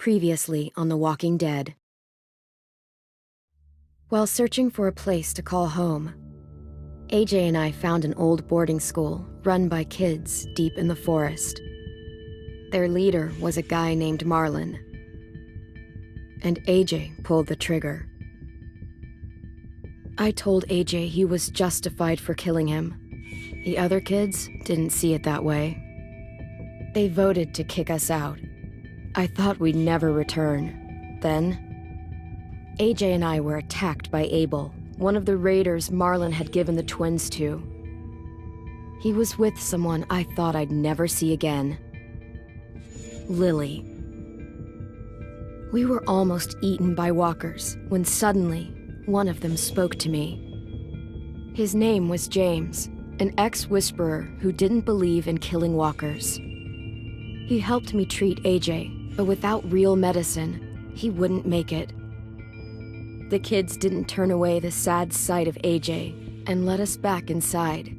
Previously on The Walking Dead. While searching for a place to call home, AJ and I found an old boarding school run by kids deep in the forest. Their leader was a guy named Marlon, and AJ pulled the trigger. I told AJ he was justified for killing him. The other kids didn't see it that way. They voted to kick us out. I thought we'd never return. Then, AJ and I were attacked by Abel, one of the raiders Marlon had given the twins to. He was with someone I thought I'd never see again. Lily. We were almost eaten by walkers when suddenly one of them spoke to me. His name was James, an ex-whisperer who didn't believe in killing walkers. He helped me treat AJ, but without real medicine, he wouldn't make it. The kids didn't turn away the sad sight of AJ and let us back inside.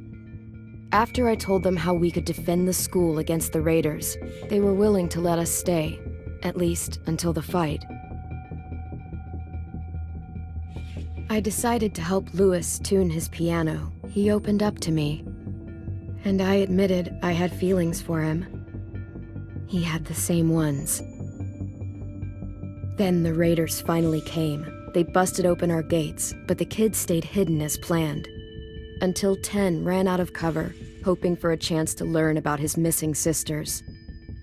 After I told them how we could defend the school against the raiders, they were willing to let us stay, at least until the fight. I decided to help Louis tune his piano. He opened up to me, and I admitted I had feelings for him. He had the same ones. Then the raiders finally came. They busted open our gates, but the kids stayed hidden as planned. Until 10 ran out of cover, hoping for a chance to learn about his missing sisters.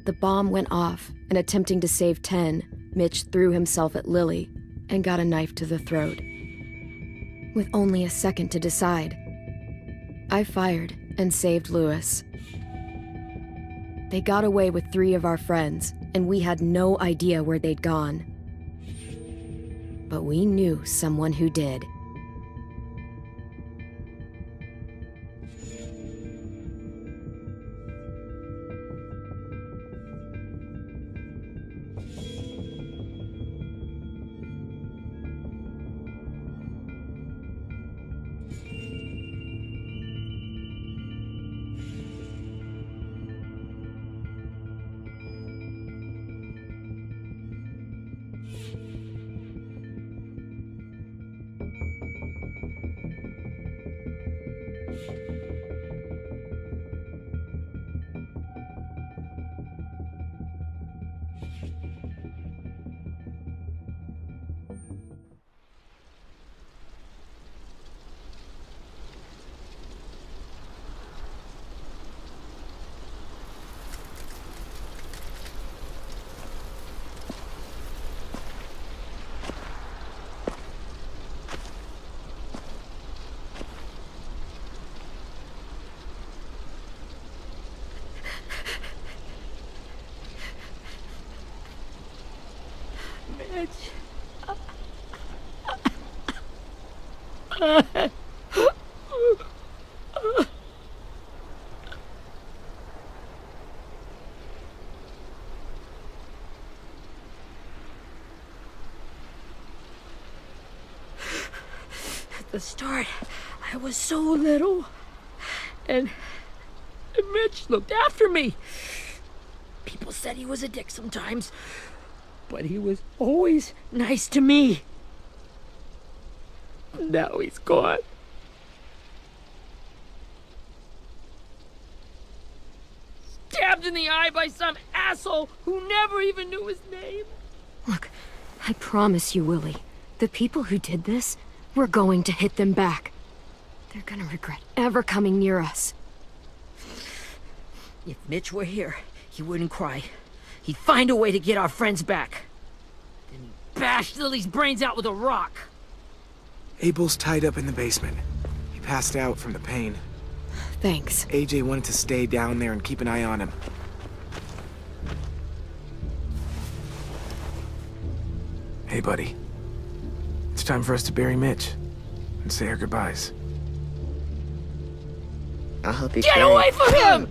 The bomb went off, and attempting to save 10, Mitch threw himself at Lily and got a knife to the throat. With only a second to decide, I fired and saved Louis. They got away with 3 of our friends, and we had no idea where they'd gone. But we knew someone who did. At the start, I was so little, and Mitch looked after me. People said he was a dick sometimes, but he was always nice to me. Now he's gone. Stabbed in the eye by some asshole who never even knew his name. Look, I promise you, Willie, the people who did this, we're going to hit them back. They're gonna regret ever coming near us. If Mitch were here, he wouldn't cry. He'd find a way to get our friends back. Then he'd bash Lily's brains out with a rock. Abel's tied up in the basement. He passed out from the pain. Thanks. AJ wanted to stay down there and keep an eye on him. Hey, buddy. It's time for us to bury Mitch and say our goodbyes. I'll help you Get carry. away from him!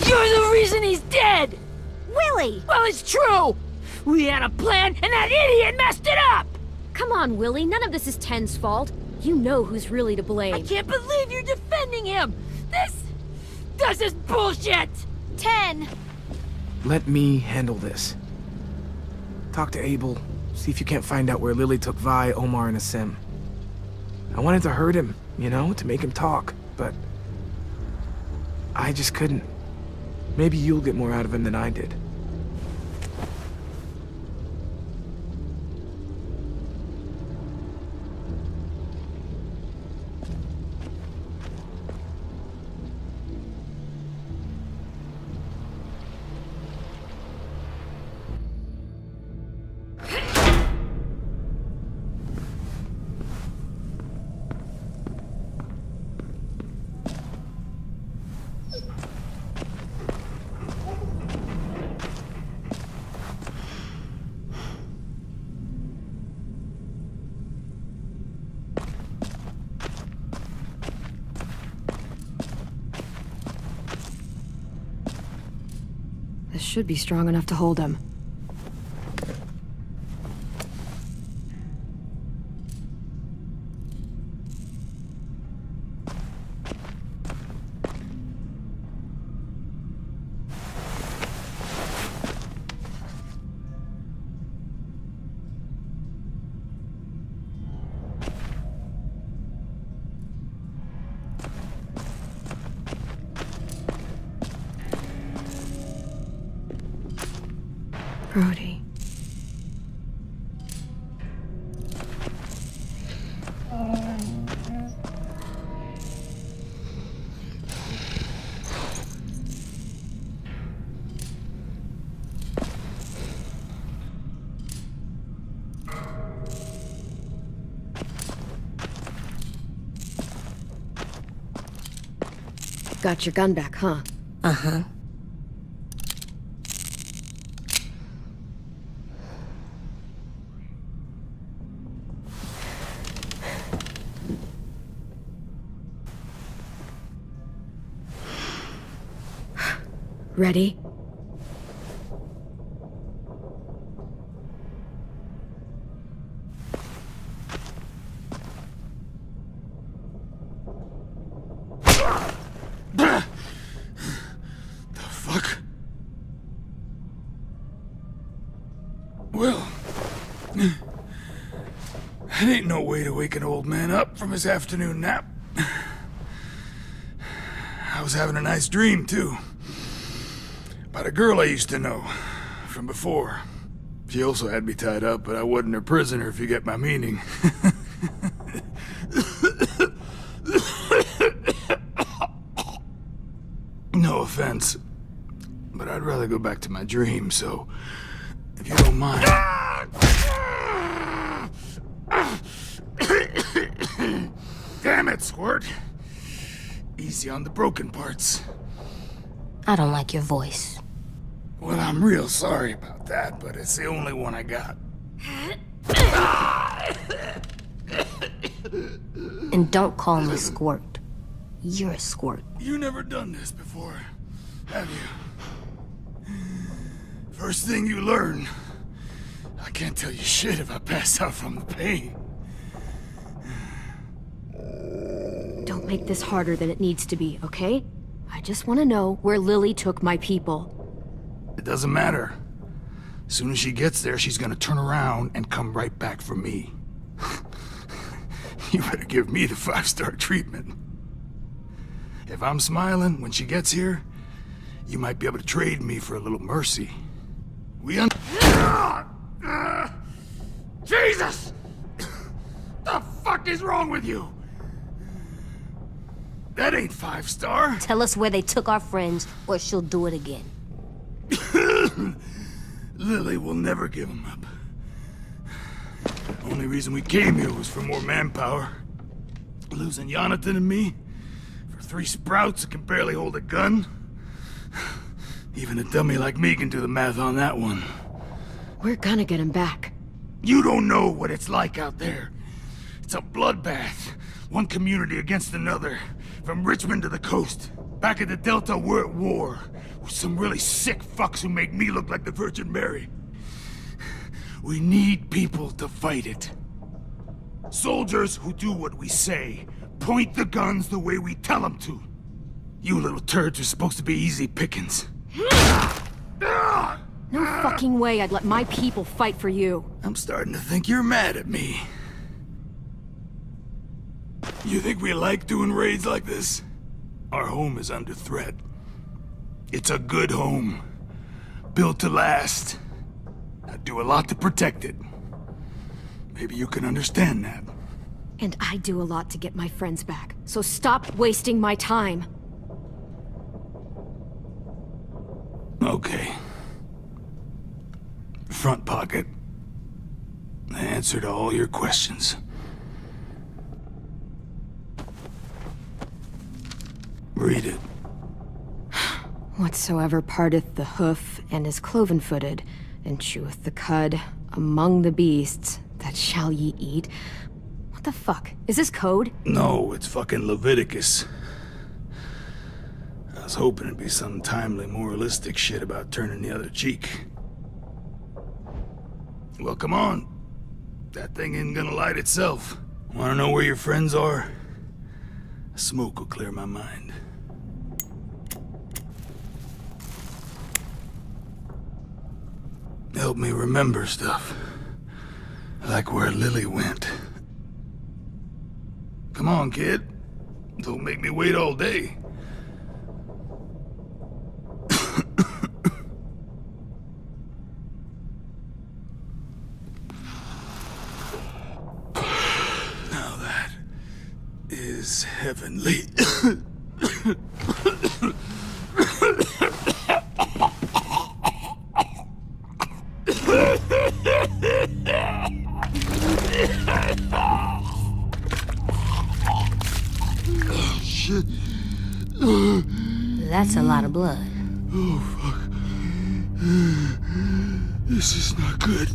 You're the reason he's dead! Willie! Well, it's true! We had a plan, and that idiot messed it up! Come on, Willie, none of this is Ten's fault. You know who's really to blame. I can't believe you're defending him! This is bullshit! 10! Let me handle this. Talk to Abel. See if you can't find out where Lily took Vi, Omar, and Asim. I wanted to hurt him, you know, to make him talk, but I just couldn't. Maybe you'll get more out of him than I did. This should be strong enough to hold him. Brody. Got your gun back, huh? Uh-huh. Ready? The fuck? Well, that ain't no way to wake an old man up from his afternoon nap. I was having a nice dream, too. About a girl I used to know from before. She also had me tied up, but I wasn't her prisoner, if you get my meaning. No offense, but I'd rather go back to my dream, so if you don't mind. Damn it, Squirt. Easy on the broken parts. I don't like your voice. Well, I'm real sorry about that, but it's the only one I got. And don't call me Squirt. You're a squirt. You never done this before, have you? First thing you learn, I can't tell you shit if I pass out from the pain. Don't make this harder than it needs to be, okay? I just want to know where Lily took my people. It doesn't matter. As soon as she gets there, she's gonna turn around and come right back for me. You better give me the 5-star treatment. If I'm smiling when she gets here, you might be able to trade me for a little mercy. Jesus! The fuck is wrong with you? That ain't 5-star. Tell us where they took our friends, or she'll do it again. Lily will never give him up. Only reason we came here was for more manpower. Losing Jonathan and me for 3 sprouts that can barely hold a gun. Even a dummy like me can do the math on that one. We're gonna get him back. You don't know what it's like out there. It's a bloodbath. One community against another. From Richmond to the coast. Back at the Delta, we're at war. With some really sick fucks who make me look like the Virgin Mary. We need people to fight it. Soldiers who do what we say. Point the guns the way we tell them to. You little turds are supposed to be easy pickings. No, No fucking way I'd let my people fight for you. I'm starting to think you're mad at me. You think we like doing raids like this? Our home is under threat. It's a good home. Built to last. I do a lot to protect it. Maybe you can understand that. And I do a lot to get my friends back, so stop wasting my time. Okay. Front pocket. The answer to all your questions. Read it. Whatsoever parteth the hoof, and is cloven-footed, and cheweth the cud, among the beasts, that shall ye eat. What the fuck? Is this code? No, it's fucking Leviticus. I was hoping it'd be some timely, moralistic shit about turning the other cheek. Well, come on. That thing ain't gonna light itself. Wanna know where your friends are? Smoke will clear my mind. Help me remember stuff. Like where Lily went. Come on, kid. Don't make me wait all day. Now that is heavenly. Shit. That's a lot of blood. Oh, fuck. This is not good.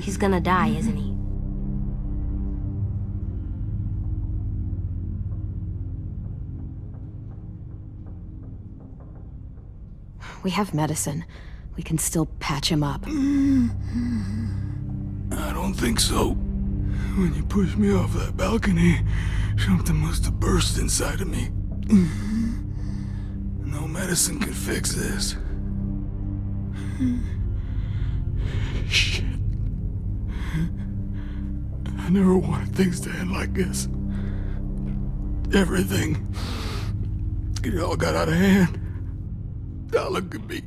He's gonna die, isn't he? We have medicine. We can still patch him up. I don't think so. When you pushed me off that balcony, something must have burst inside of me. No medicine can fix this. Shit. I never wanted things to end like this. Everything. It all got out of hand. Now look at me.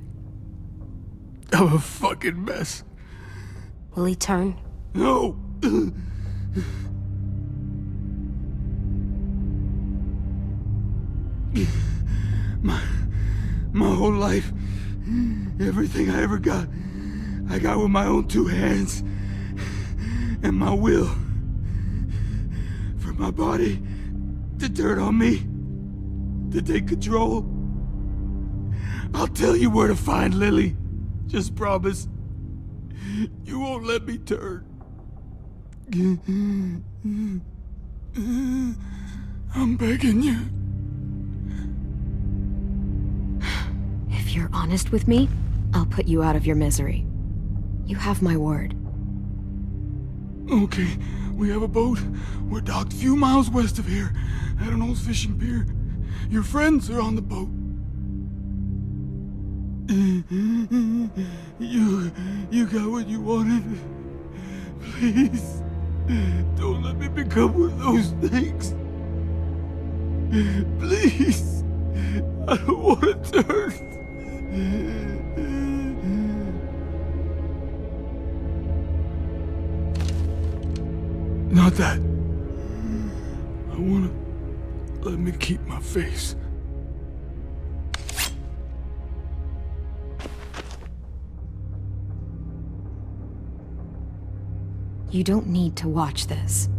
I'm a fucking mess. Will he turn? No! My whole life, everything I ever got, I got with my own two hands and my will. For my body to turn on me, to take control. I'll tell you where to find Lily. Just promise. You won't let me turn. I'm begging you. If you're honest with me, I'll put you out of your misery. You have my word. Okay, we have a boat. We're docked a few miles west of here, at an old fishing pier. Your friends are on the boat. You got what you wanted. Please, don't let me become one of those things. Please, I don't want to turn. Not that. I wanna let me keep my face. You don't need to watch this.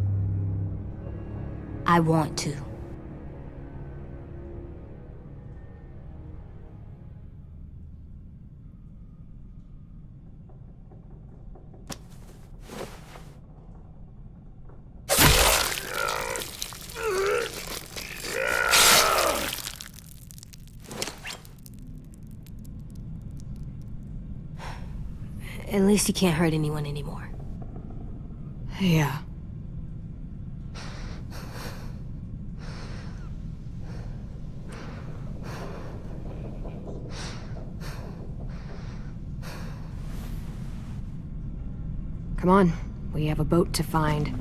I want to. At least he can't hurt anyone anymore. Yeah. Come on, we have a boat to find.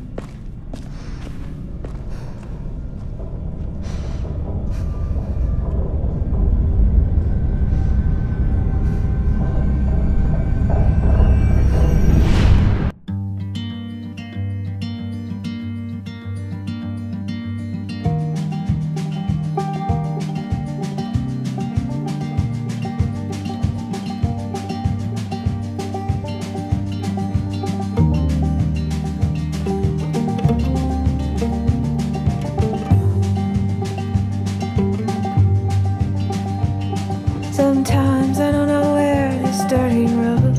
Sometimes I don't know where this dirty road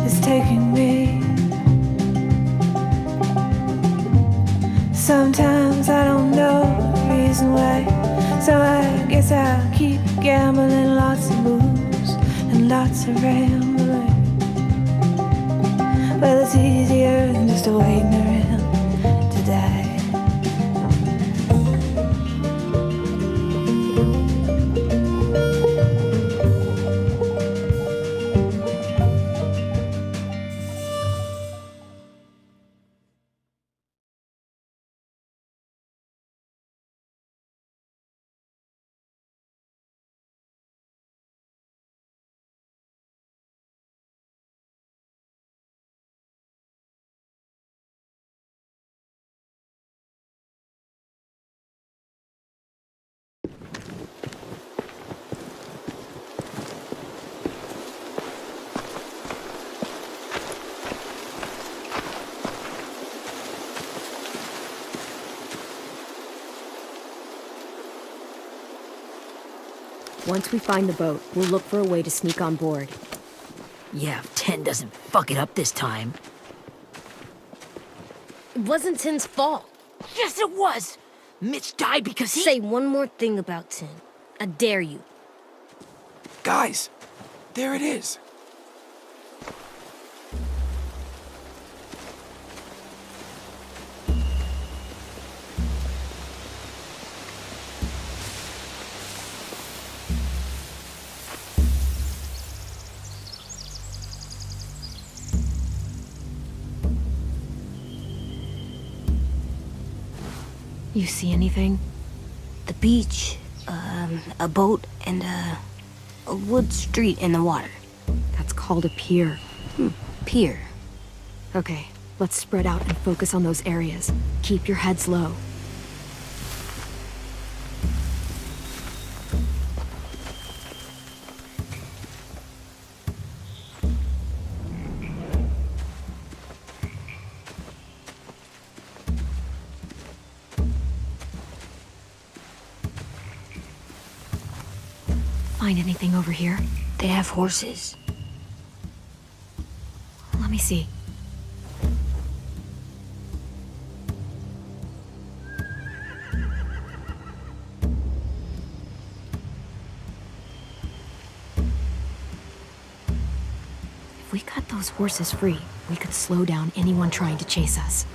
is taking me. Sometimes I don't know the reason why, so I guess I'll keep gambling, lots of moves and lots of rambling. Well, it's easier than just waiting around to die. Once we find the boat, we'll look for a way to sneak on board. Yeah, if 10 doesn't fuck it up this time. It wasn't Tin's fault. Yes, it was! Mitch died because he— Say one more thing about Tin. I dare you. Guys, there it is. You see anything? The beach, a boat, and a wood street in the water. That's called a pier. Pier. Okay, let's spread out and focus on those areas. Keep your heads low. Find anything over here? They have horses. Let me see. If we cut those horses free, we could slow down anyone trying to chase us.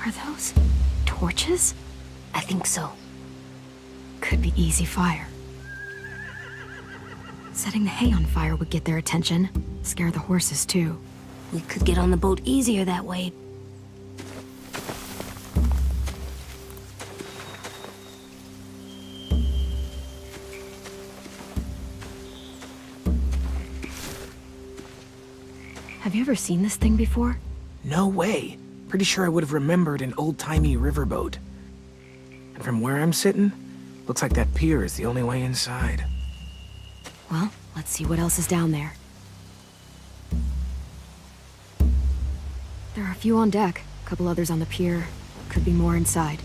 Are those torches? I think so. Could be easy fire. Setting the hay on fire would get their attention. Scare the horses, too. We could get on the boat easier that way. Have you ever seen this thing before? No way. Pretty sure I would have remembered an old-timey riverboat. And from where I'm sitting, looks like that pier is the only way inside. Well, let's see what else is down there. There are a few on deck, a couple others on the pier. Could be more inside.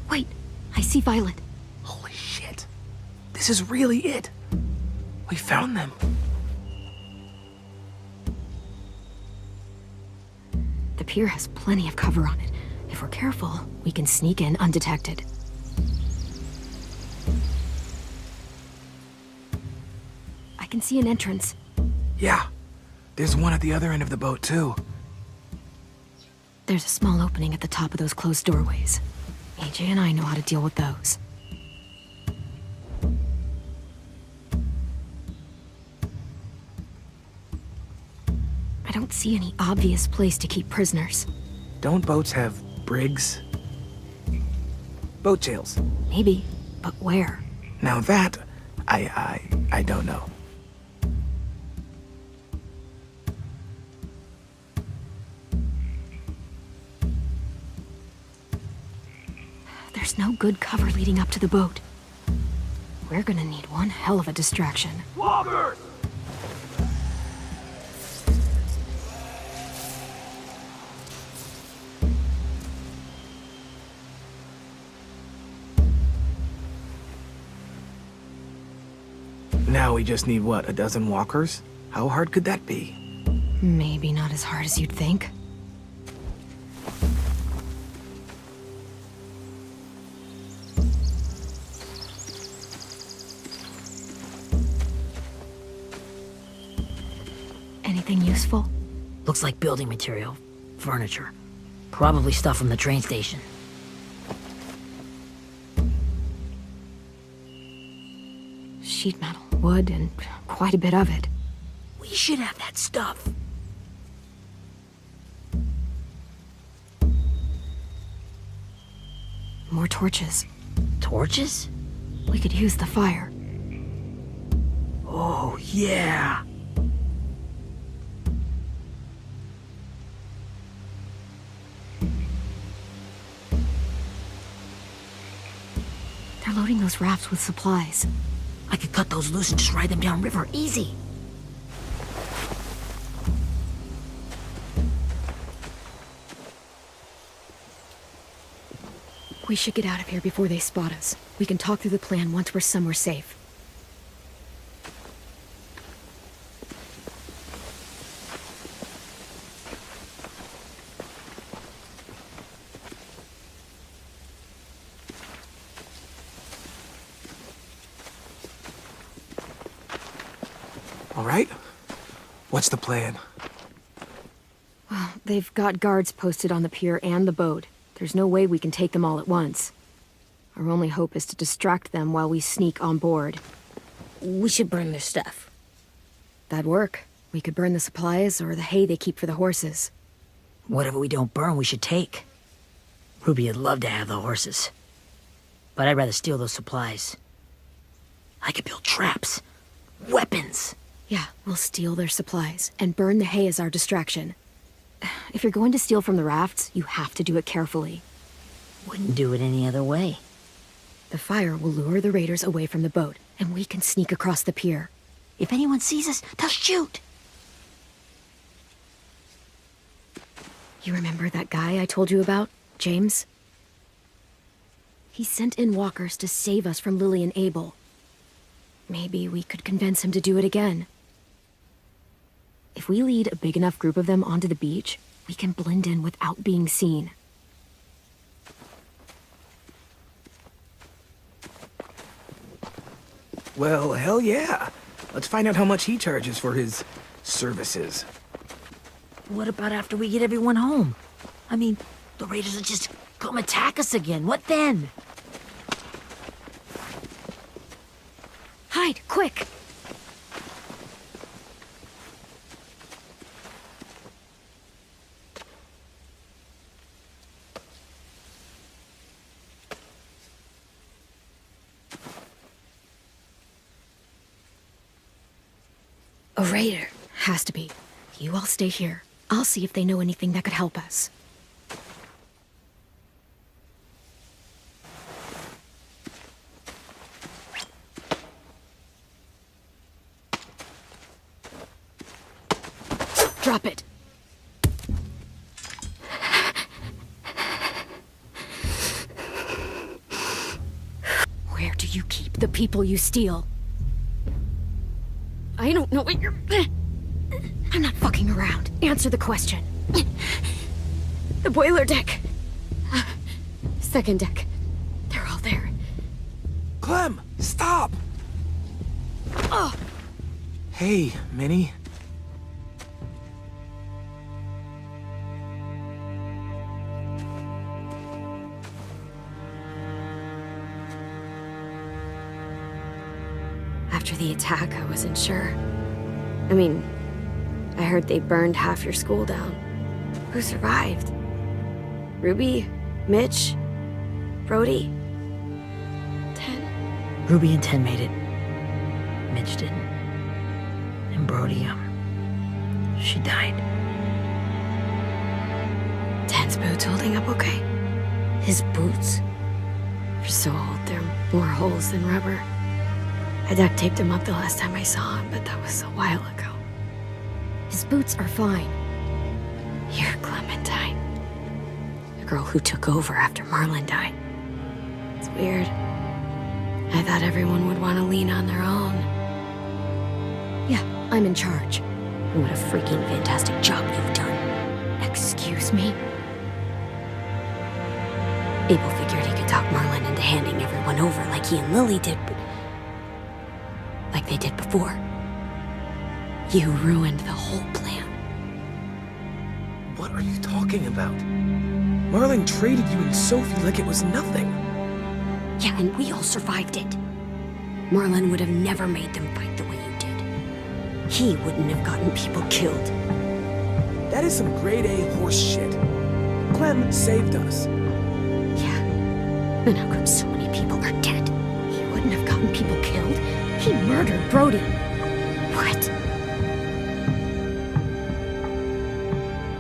Wait, I see Violet. Holy shit. This is really it. We found them. The pier has plenty of cover on it. If we're careful, we can sneak in undetected. can see an entrance. Yeah, there's one at the other end of the boat, too. There's a small opening at the top of those closed doorways. AJ and I know how to deal with those. I don't see any obvious place to keep prisoners. Don't boats have brigs? Boat jails. Maybe, but where? Now that, I don't know. There's no good cover leading up to the boat. We're gonna need one hell of a distraction. Walkers! Now we just need, what, a dozen walkers? How hard could that be? Maybe not as hard as you'd think. Anything useful? Looks like building material. Furniture. Probably stuff from the train station. Sheet metal, wood, and quite a bit of it. We should have that stuff. More torches. Torches? We could use the fire. Oh, yeah. They're loading those rafts with supplies. I could cut those loose and just ride them downriver, easy. We should get out of here before they spot us. We can talk through the plan once we're somewhere safe. All right? What's the plan? Well, they've got guards posted on the pier and the boat. There's no way we can take them all at once. Our only hope is to distract them while we sneak on board. We should burn their stuff. That'd work. We could burn the supplies or the hay they keep for the horses. Whatever we don't burn, we should take. Ruby would love to have the horses. But I'd rather steal those supplies. I could build traps. Weapons. Yeah, we'll steal their supplies and burn the hay as our distraction. If you're going to steal from the rafts, you have to do it carefully. Wouldn't do it any other way. The fire will lure the raiders away from the boat, and we can sneak across the pier. If anyone sees us, they'll shoot. You remember that guy I told you about, James? He sent in walkers to save us from Lily and Abel. Maybe we could convince him to do it again. If we lead a big enough group of them onto the beach, we can blend in without being seen. Well, hell yeah. Let's find out how much he charges for his services. What about after we get everyone home? I mean, the raiders will just come attack us again. What then? Hide, quick! A raider. Has to be. You all stay here. I'll see if they know anything that could help us. Drop it. Where do you keep the people you steal? I don't know what you're... I'm not fucking around. Answer the question. The boiler deck. Second deck. They're all there. Clem, stop! Oh! Hey, Minnie. After the attack, I wasn't sure. I mean, I heard they burned half your school down. Who survived? Ruby? Mitch? Brody? 10? Ruby and 10 made it. Mitch didn't. And Brody, she died. 10's boots holding up okay? His boots. They're so old, there are more holes than rubber. I duct taped him up the last time I saw him, but that was a while ago. His boots are fine. You're Clementine. The girl who took over after Marlon died. It's weird. I thought everyone would want to lean on their own. Yeah, I'm in charge. And what a freaking fantastic job you've done. Excuse me? Abel figured he could talk Marlon into handing everyone over like he and Lily did, but... like they did before. You ruined the whole plan. What are you talking about? Marlon traded you and Sophie like it was nothing. Yeah, and we all survived it. Marlon would have never made them fight the way you did. He wouldn't have gotten people killed. That is some grade A horse shit. Clem saved us. Yeah. And how come so many people are dead? He wouldn't have gotten people killed. He murdered Brody. What?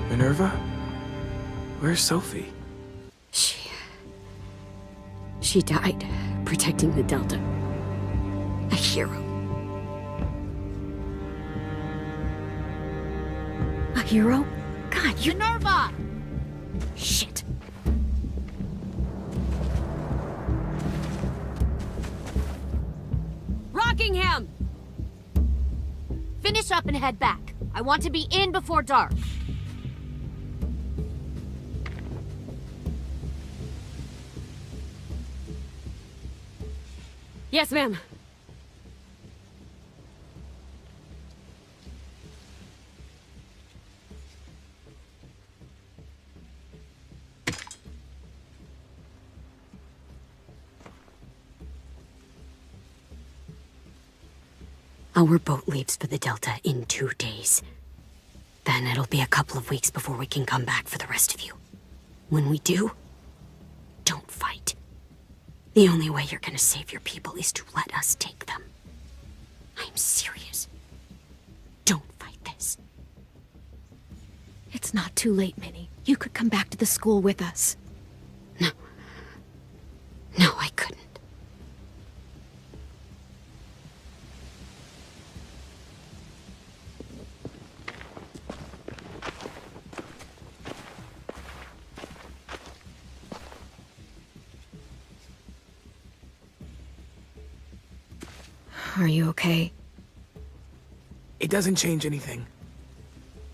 Minerva? Where's Sophie? She died protecting the Delta. A hero. A hero? God, you... Minerva! Shit. Rockingham! Finish up and head back. I want to be in before dark. Yes, ma'am. Our boat leaves for the Delta in 2 days. Then it'll be a couple of weeks before we can come back for the rest of you. When we do, don't fight. The only way you're gonna save your people is to let us take them. I'm serious. Don't fight this. It's not too late, Minnie. You could come back to the school with us. No. No, I couldn't. Are you okay? It doesn't change anything.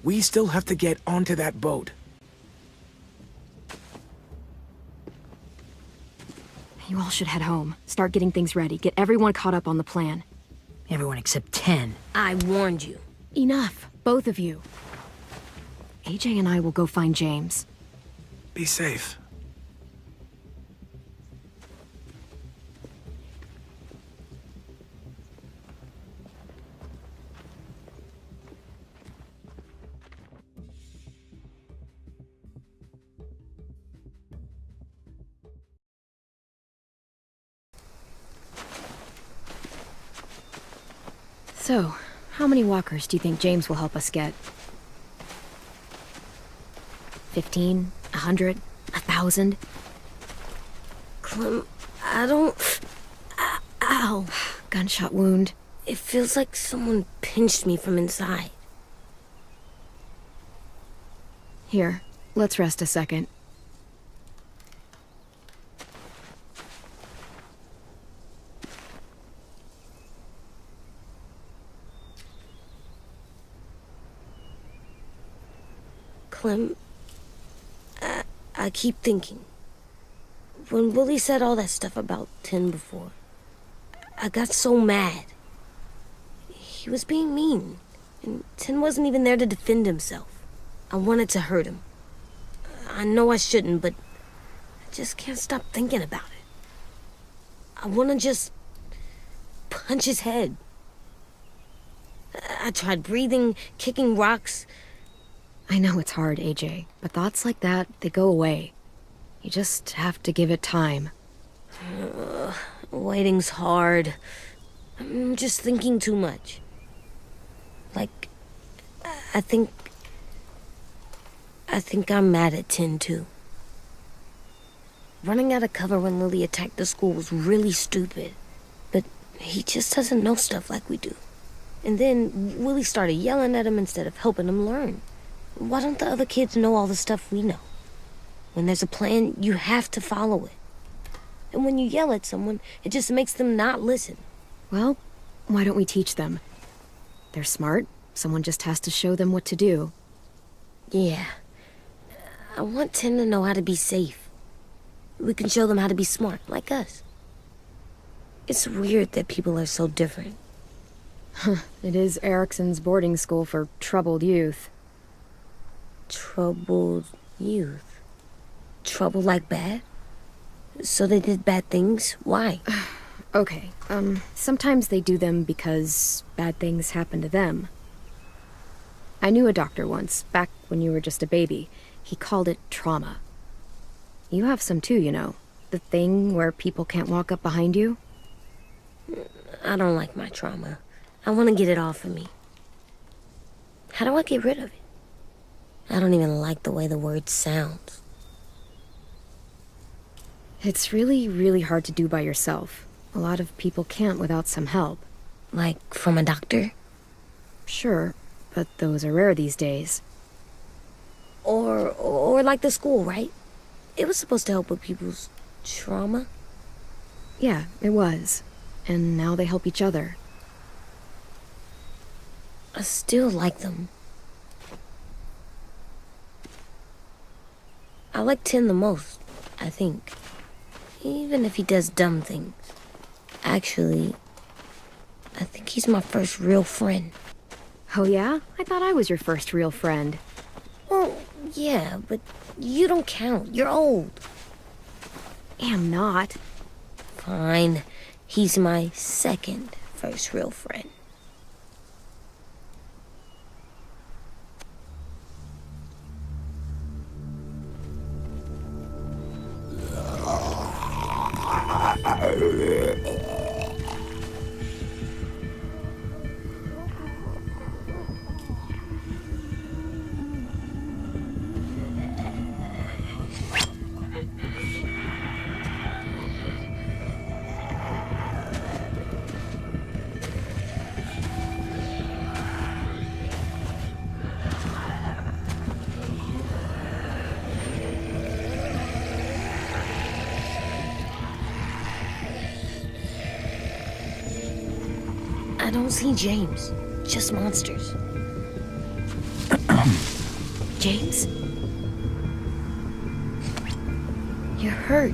We still have to get onto that boat. You all should head home. Start getting things ready. Get everyone caught up on the plan. Everyone except 10. I warned you. Enough, both of you. AJ and I will go find James. Be safe. So, how many walkers do you think James will help us get? 15? 100? 1,000? Clem, I don't... Ow. Gunshot wound. It feels like someone pinched me from inside. Here, let's rest a second. Clem, I keep thinking. When Willie said all that stuff about 10 before, I got so mad. He was being mean, and Tin wasn't even there to defend himself. I wanted to hurt him. I know I shouldn't, but I just can't stop thinking about it. I want to just punch his head. I tried breathing, kicking rocks. I know it's hard, AJ, but thoughts like that, they go away. You just have to give it time. Waiting's hard. I'm just thinking too much. Like, I think I'm mad at Tin, too. Running out of cover when Lily attacked the school was really stupid. But he just doesn't know stuff like we do. And then Willie started yelling at him instead of helping him learn. Why don't the other kids know all the stuff we know? When there's a plan, you have to follow it. And when you yell at someone, it just makes them not listen. Well, why don't we teach them? They're smart. Someone just has to show them what to do. Yeah. I want Tin to know how to be safe. We can show them how to be smart, like us. It's weird that people are so different. It is Erickson's boarding school for troubled youth. Troubled youth? Trouble like bad? So they did bad things? Why? Okay, sometimes they do them because bad things happen to them. I knew a doctor once, back when you were just a baby. He called it trauma. You have some too, you know. The thing where people can't walk up behind you. I don't like my trauma. I want to get it off of me. How do I get rid of it? I don't even like the way the word sounds. It's really, really hard to do by yourself. A lot of people can't without some help. Like from a doctor? Sure, but those are rare these days. Or like the school, right? It was supposed to help with people's trauma. Yeah, it was. And now they help each other. I still like them. I like Tin the most, I think. Even if he does dumb things. Actually, I think he's my first real friend. Oh yeah? I thought I was your first real friend. Well, yeah, but you don't count. You're old. Am not. Fine. He's my second first real friend. I don't see James, just monsters. James? You're hurt.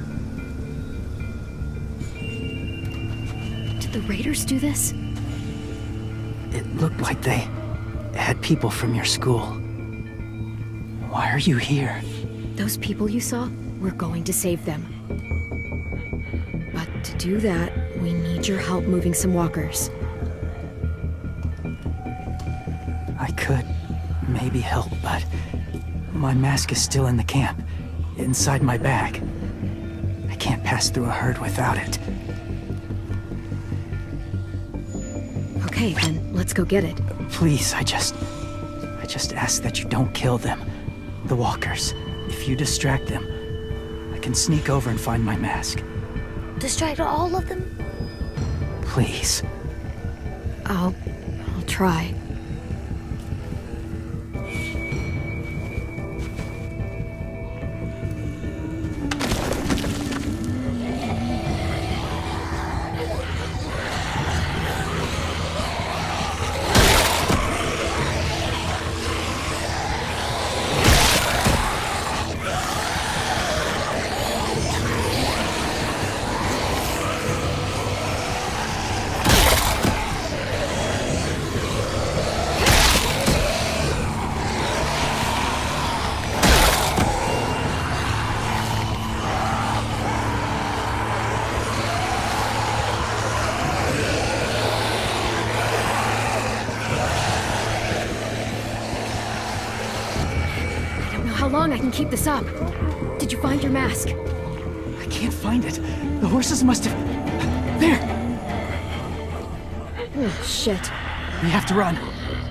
Did the raiders do this? It looked like they had people from your school. Why are you here? Those people you saw, we're going to save them. But to do that, we need your help moving some walkers. I could maybe help, but my mask is still in the camp, inside my bag. I can't pass through a herd without it. Okay, then let's go get it. Please, I just ask that you don't kill them. The walkers. If you distract them, I can sneak over and find my mask. Distract all of them? Please. I'll try. how long I can keep this up. Did you find your mask? I can't find it. The horses must have... There! Oh, shit. We have to run.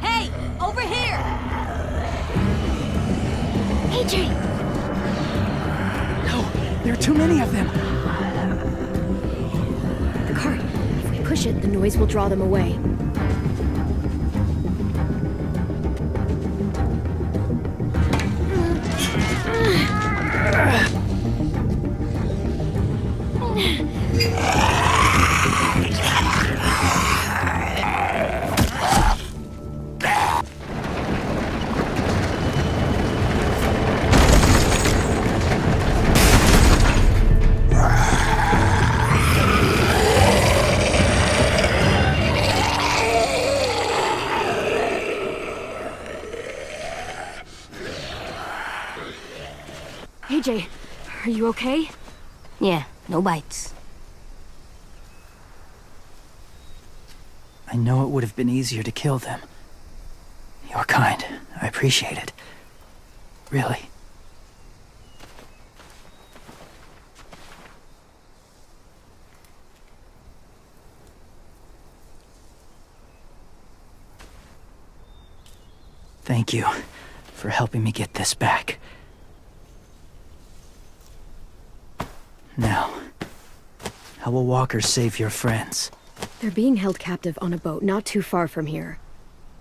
Hey, over here! AJ! No, there are too many of them. The cart. If we push it, the noise will draw them away. AJ, are you okay? Yeah, no bites. I know it would have been easier to kill them. You're kind. I appreciate it. Really. Thank you for helping me get this back. Now, how will Walker save your friends? They're being held captive on a boat not too far from here.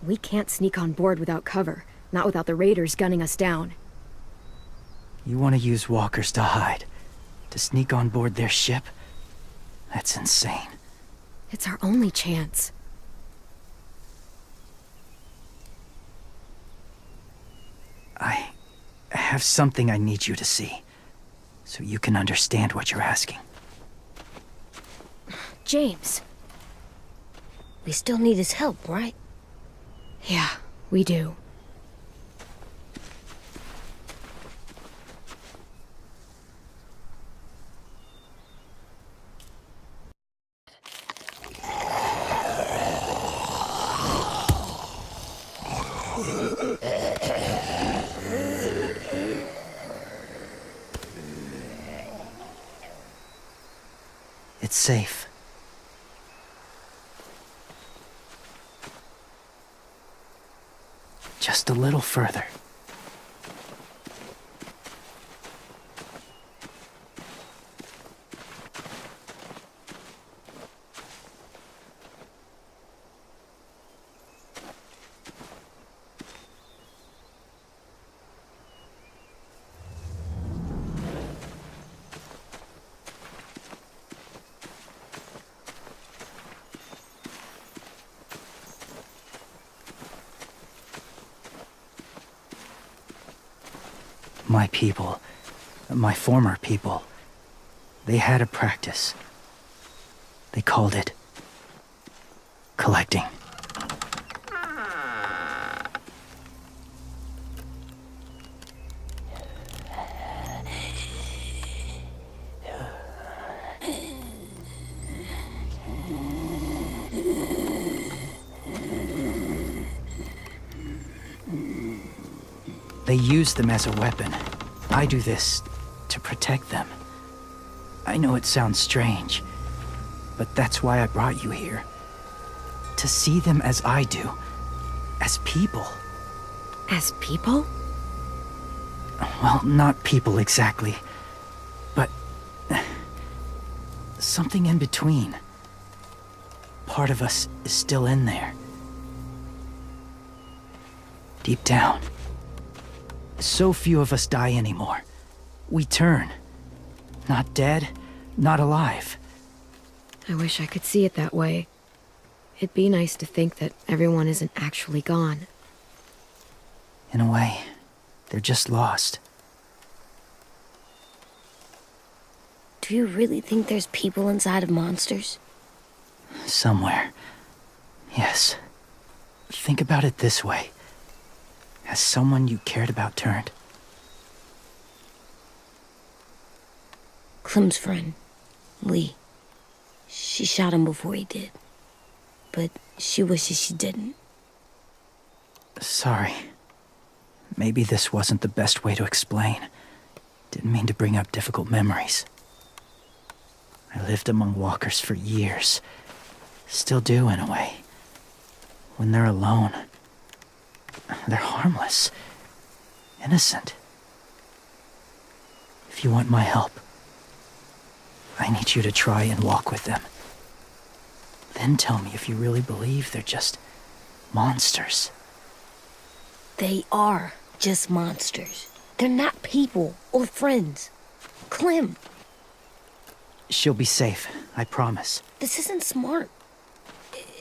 We can't sneak on board without cover, not without the raiders gunning us down. You want to use walkers to hide? To sneak on board their ship? That's insane. It's our only chance. I have something I need you to see, so you can understand what you're asking. James. We still need his help, right? Yeah, we do. It's safe. Just a little further. My people, my former people, they had a practice. They called it collecting. They use them as a weapon. I do this to protect them. I know it sounds strange, but that's why I brought you here. To see them as I do. As people. As people? Well, not people exactly, but something in between. Part of us is still in there. Deep down. So few of us die anymore. We turn. Not dead, not alive. I wish I could see it that way. It'd be nice to think that everyone isn't actually gone. In a way, they're just lost. Do you really think there's people inside of monsters? Somewhere. Yes. Think about it this way. Has someone you cared about turned? Clem's friend, Lee. She shot him before he did. But she wishes she didn't. Sorry. Maybe this wasn't the best way to explain. Didn't mean to bring up difficult memories. I lived among walkers for years. Still do, in a way. When they're alone, they're harmless. Innocent. If you want my help, I need you to try and walk with them. Then tell me if you really believe they're just monsters. They are just monsters. They're not people or friends. Clem, She'll be safe, I promise. this isn't smart.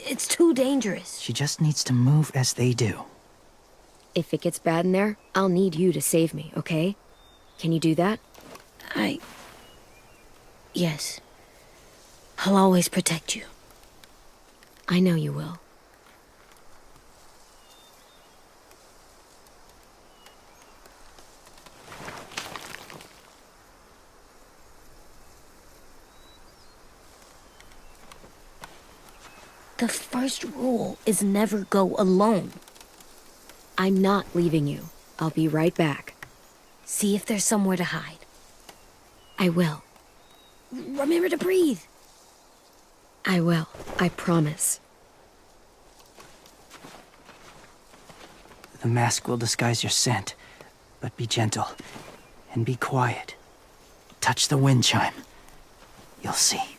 It's too dangerous. She just needs to move as they do. If it gets bad in there, I'll need you to save me, okay? Can you do that? Yes. I'll always protect you. I know you will. The first rule is never go alone. I'm not leaving you. I'll be right back. See if there's somewhere to hide. I will. Remember to breathe. I will. I promise. The mask will disguise your scent, but be gentle and be quiet. Touch the wind chime. You'll see.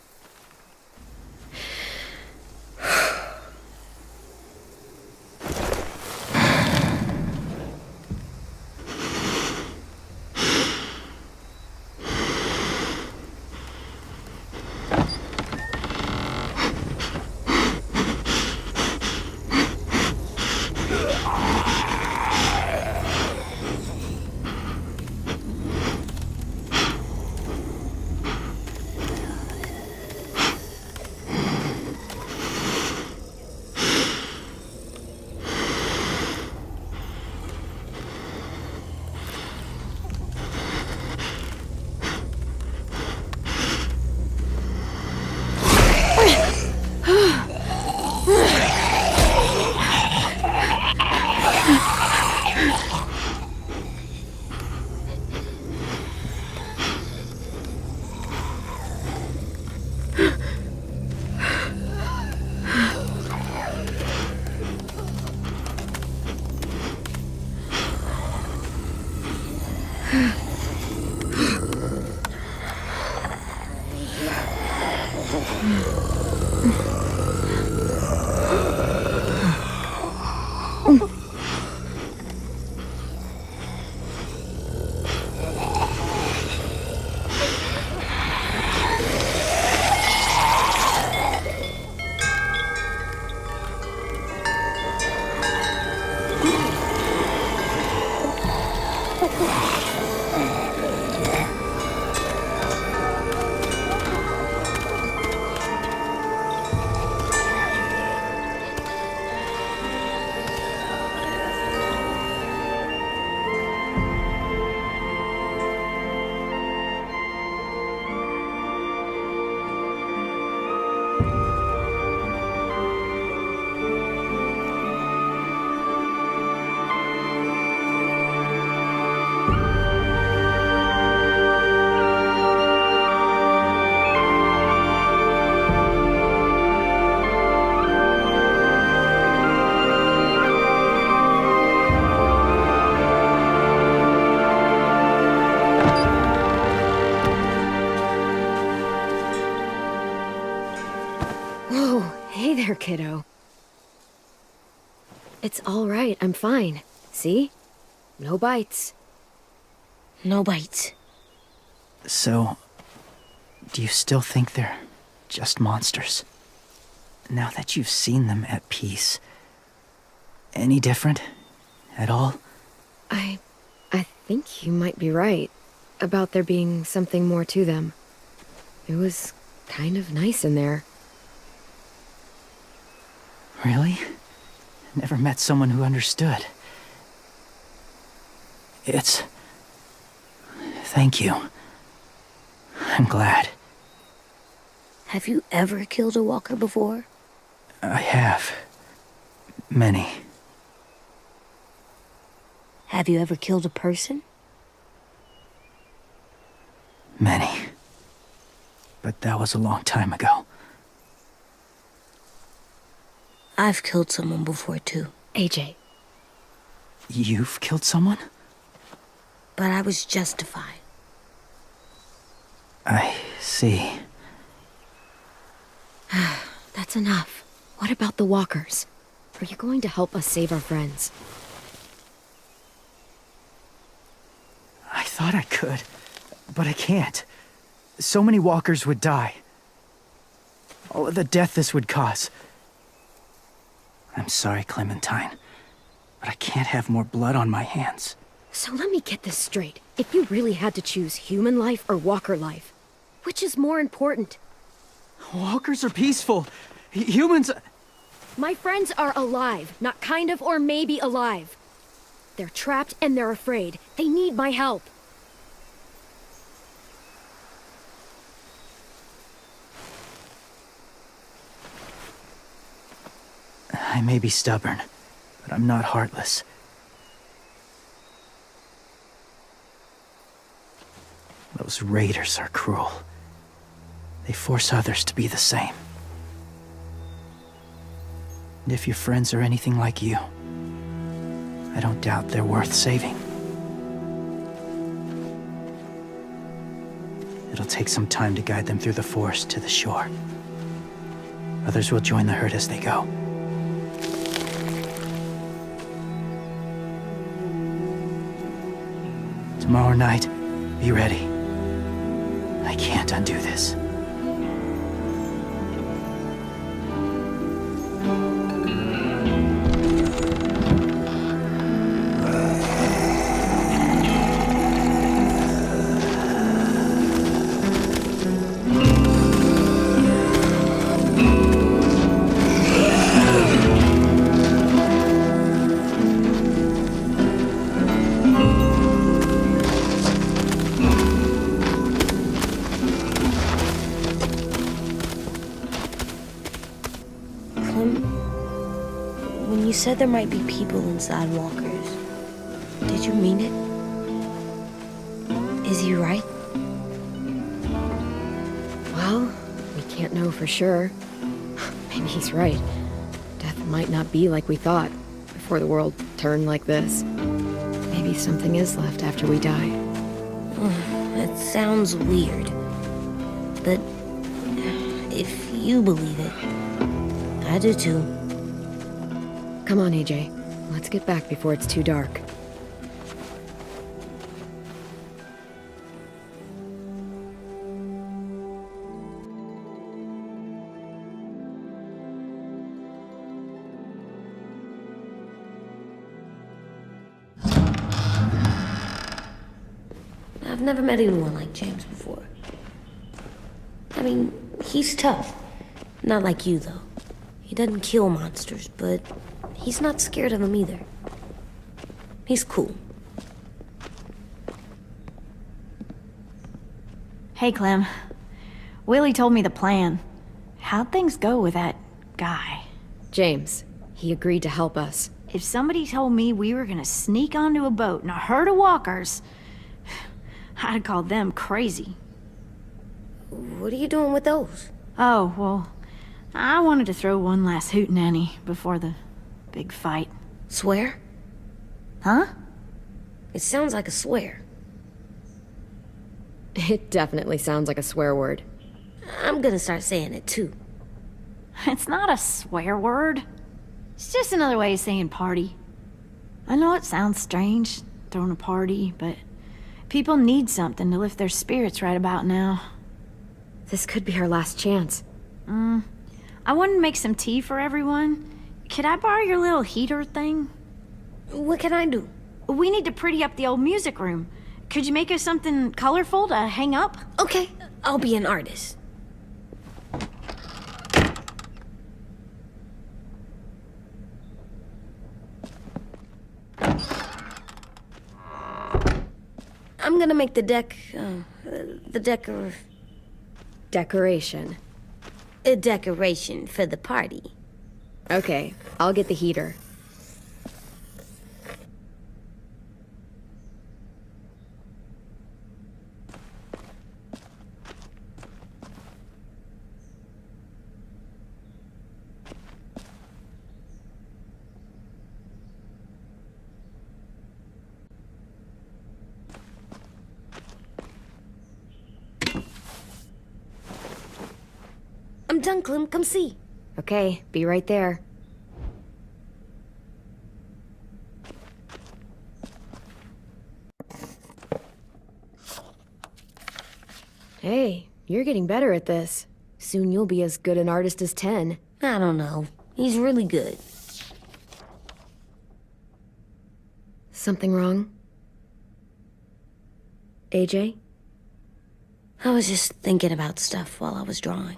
there, kiddo. It's all right. I'm fine. See? No bites. No bites. So, do you still think they're just monsters? Now that you've seen them at peace, any different at all? I think you might be right about there being something more to them. It was kind of nice in there. Really? Never met someone who understood. Thank you. I'm glad. Have you ever killed a walker before? I have. Many. Have you ever killed a person? Many. But that was a long time ago. I've killed someone before, too. AJ, You've killed someone? But I was justified. I see. that's enough. What about the walkers? Are you going to help us save our friends? I thought I could, but I can't. So many walkers would die. All of the death this would cause. I'm sorry, Clementine, but I can't have more blood on my hands. So let me get this straight. If you really had to choose human life or walker life, which is more important? Walkers are peaceful. Humans... My friends are alive, not kind of or maybe alive. They're trapped and they're afraid. They need my help. I may be stubborn, but I'm not heartless. Those raiders are cruel. They force others to be the same. And if your friends are anything like you, I don't doubt they're worth saving. It'll take some time to guide them through the forest to the shore. Others will join the herd as they go. Tomorrow night, be ready. I can't undo this. When you said there might be people inside walkers, did you mean it? Is he right? Well, we can't know for sure. Maybe he's right. Death might not be like we thought before the world turned like this. Maybe something is left after we die. It sounds weird. But if you believe it, I do too. Come on, AJ. Let's get back before it's too dark. I've never met anyone like James before. I mean, he's tough. Not like you, though. He doesn't kill monsters, but he's not scared of them either. He's cool. Hey, Clem. Willie told me the plan. How'd things go with that guy? James, he agreed to help us. If somebody told me we were gonna sneak onto a boat in a herd of walkers, I'd call them crazy. What are you doing with those? Oh, well, I wanted to throw one last hootenanny before the big fight. Swear? Huh? It sounds like a swear. It definitely sounds like a swear word. I'm gonna start saying it too. It's not a swear word. It's just another way of saying party. I know it sounds strange, throwing a party, but people need something to lift their spirits right about now. This could be our last chance. I wanted to make some tea for everyone. Could I borrow your little heater thing? What can I do? We need to pretty up the old music room. Could you make us something colorful to hang up? Okay, I'll be an artist. I'm gonna make the Decoration. a decoration for the party. Okay, I'll get the heater. done, Clem. Come see. Okay, be right there. Hey, you're getting better at this. Soon you'll be as good an artist as 10. I don't know. He's really good. Something wrong? AJ? I was just thinking about stuff while I was drawing.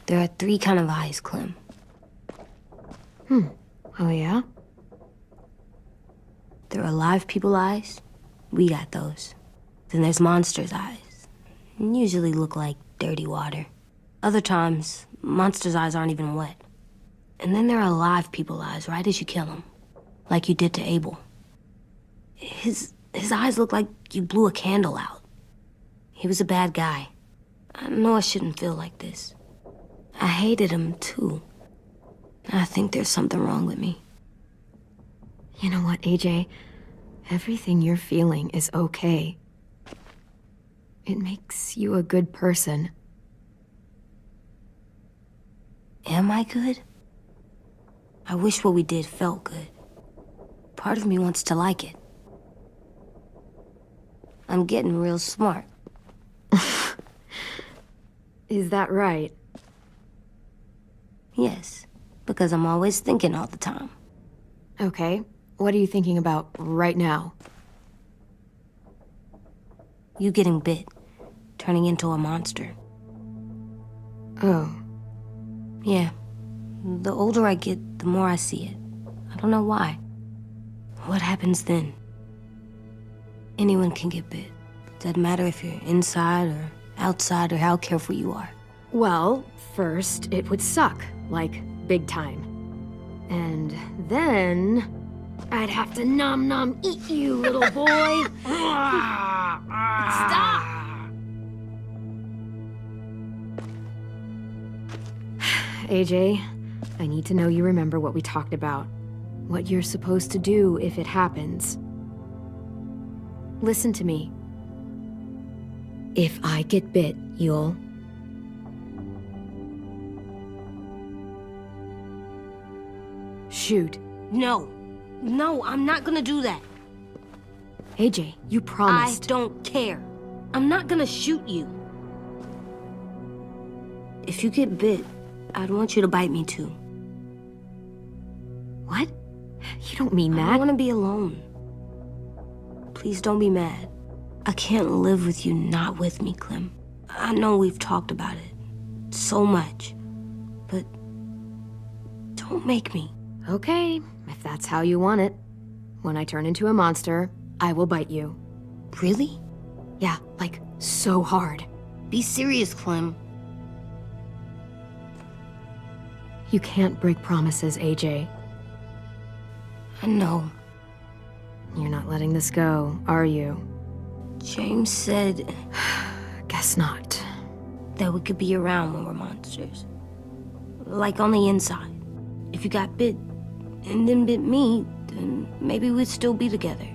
There are 3 kind of eyes, Clem. Oh yeah? There are live people eyes. We got those. Then there's monsters' eyes. Usually look like dirty water. Other times, monsters' eyes aren't even wet. And then there are live people eyes right as you kill them. Like you did to Abel. His eyes look like you blew a candle out. He was a bad guy. I know I shouldn't feel like this. I hated him, too. I think there's something wrong with me. You know what, AJ? Everything you're feeling is okay. It makes you a good person. Am I good? I wish what we did felt good. Part of me wants to like it. I'm getting real smart. Is that right? Yes, because I'm always thinking all the time. Okay, what are you thinking about right now? You getting bit, turning into a monster. Oh. Yeah. The older I get, the more I see it. I don't know why. What happens then? Anyone can get bit. Doesn't matter if you're inside or outside or how careful you are. Well, first, it would suck. Like, big time. And then... I'd have to nom eat you, little boy. Stop! AJ, I need to know you remember what we talked about. What you're supposed to do if it happens. Listen to me. If I get bit, you'll... shoot. No. No, I'm not gonna do that. AJ, you promised. I don't care. I'm not gonna shoot you. If you get bit, I'd want you to bite me too. What? You don't mean I that. want to be alone. Please don't be mad. I can't live with you not with me, Clem. I know we've talked about it so much, but don't make me. Okay, if that's how you want it. When I turn into a monster, I will bite you. Really? Yeah, like, so hard. Be serious, Clem. You can't break promises, AJ. I know. You're not letting this go, are you? James said Guess not. that we could be around when we're monsters. Like on the inside. If you got bit and then bit me, then maybe we'd still be together.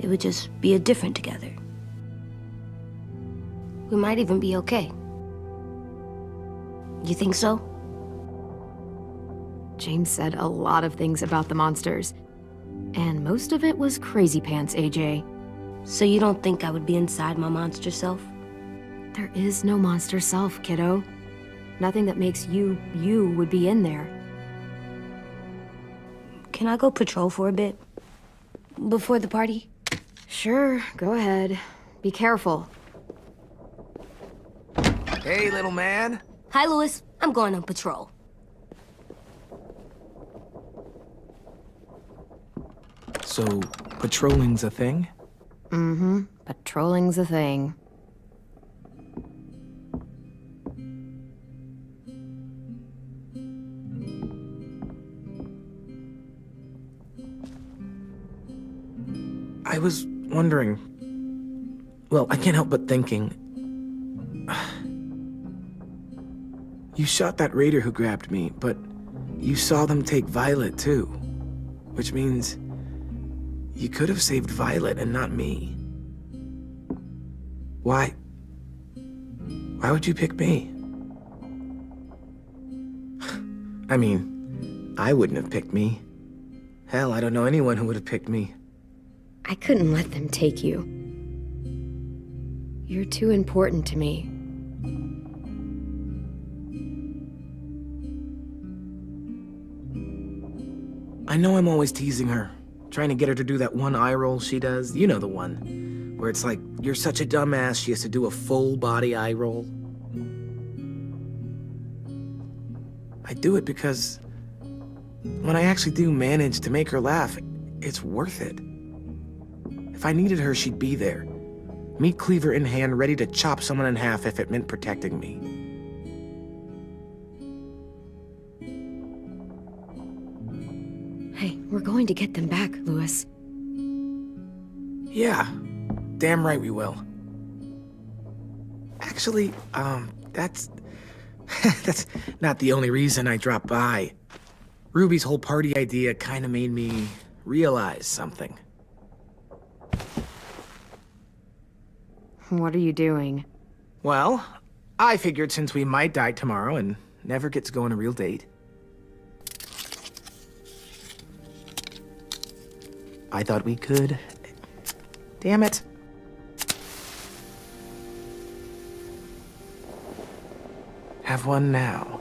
It would just be a different together. We might even be okay. You think so? James said a lot of things about the monsters. And most of it was crazy pants, AJ. So you don't think I would be inside my monster self? There is no monster self, kiddo. Nothing that makes you, you would be in there. Can I go patrol for a bit? Before the party? Sure, go ahead. Be careful. Hey, little man. Hi, Louis. I'm going on patrol. So, patrolling's a thing? Mm-hmm. Patrolling's a thing. I was wondering... Well, I can't help but thinking... You shot that raider who grabbed me, but you saw them take Violet too. Which means... you could have saved Violet and not me. Why? Why would you pick me? I mean, I wouldn't have picked me. Hell, I don't know anyone who would have picked me. I couldn't let them take you. You're too important to me. I know I'm always teasing her, trying to get her to do that one eye roll she does. You know the one, where it's like, you're such a dumbass, she has to do a full body eye roll. I do it because when I actually do manage to make her laugh, it's worth it. If I needed her, she'd be there. Meat cleaver in hand, ready to chop someone in half if it meant protecting me. Hey, we're going to get them back, Louis. Yeah, damn right we will. Actually, that's... that's not the only reason I dropped by. Ruby's whole party idea kind of made me realize something. What are you doing? Well, I figured since we might die tomorrow and never get to go on a real date, I thought we could... Damn it. Have one now.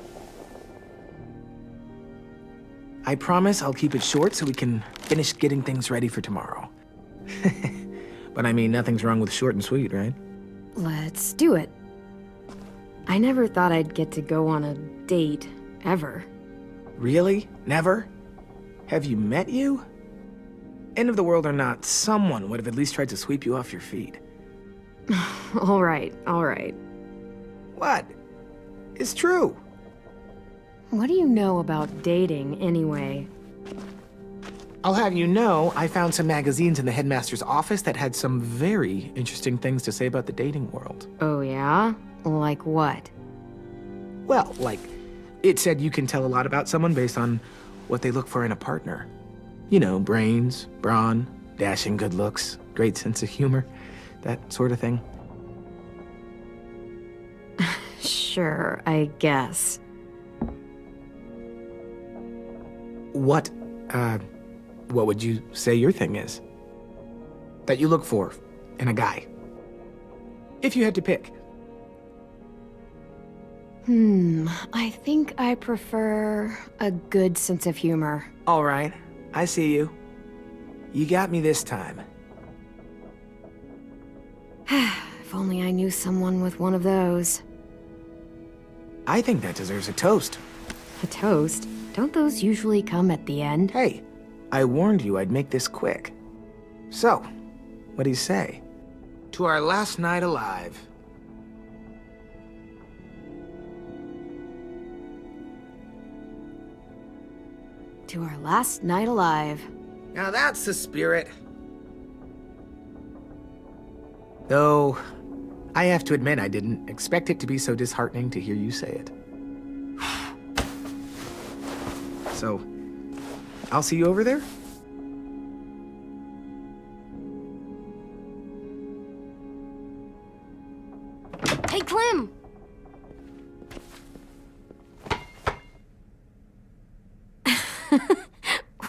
I promise I'll keep it short so we can finish getting things ready for tomorrow. But I mean, nothing's wrong with short and sweet, right? Let's do it. I never thought I'd get to go on a date, ever. Really? Never? Have you met you? End of the world or not, someone would have at least tried to sweep you off your feet. All right, all right. What? It's true. What do you know about dating, anyway? I'll have you know, I found some magazines in the headmaster's office that had some very interesting things to say about the dating world. Oh, yeah? Like what? Well, like, it said you can tell a lot about someone based on what they look for in a partner. You know, brains, brawn, dashing good looks, great sense of humor, that sort of thing. Sure, I guess. What would you say your thing is? That you look for in a guy? If you had to pick. I think I prefer a good sense of humor. All right, I see you. You got me this time. If only I knew someone with one of those. I think that deserves a toast. A toast? Don't those usually come at the end? Hey, I warned you I'd make this quick. So, what do you say? To our last night alive. To our last night alive. Now that's the spirit. Though, I have to admit I didn't expect it to be so disheartening to hear you say it. So, I'll see you over there? Hey, Clem!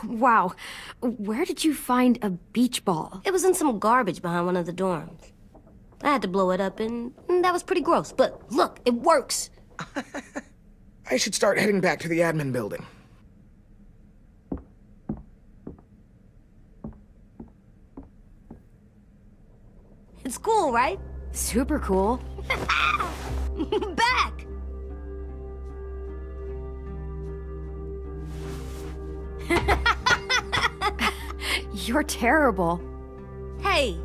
Wow, where did you find a beach ball? It was in some garbage behind one of the dorms. I had to blow it up, and that was pretty gross. But look, it works. I should start heading back to the admin building. It's cool, right? Super cool. Back! You're terrible. Hey!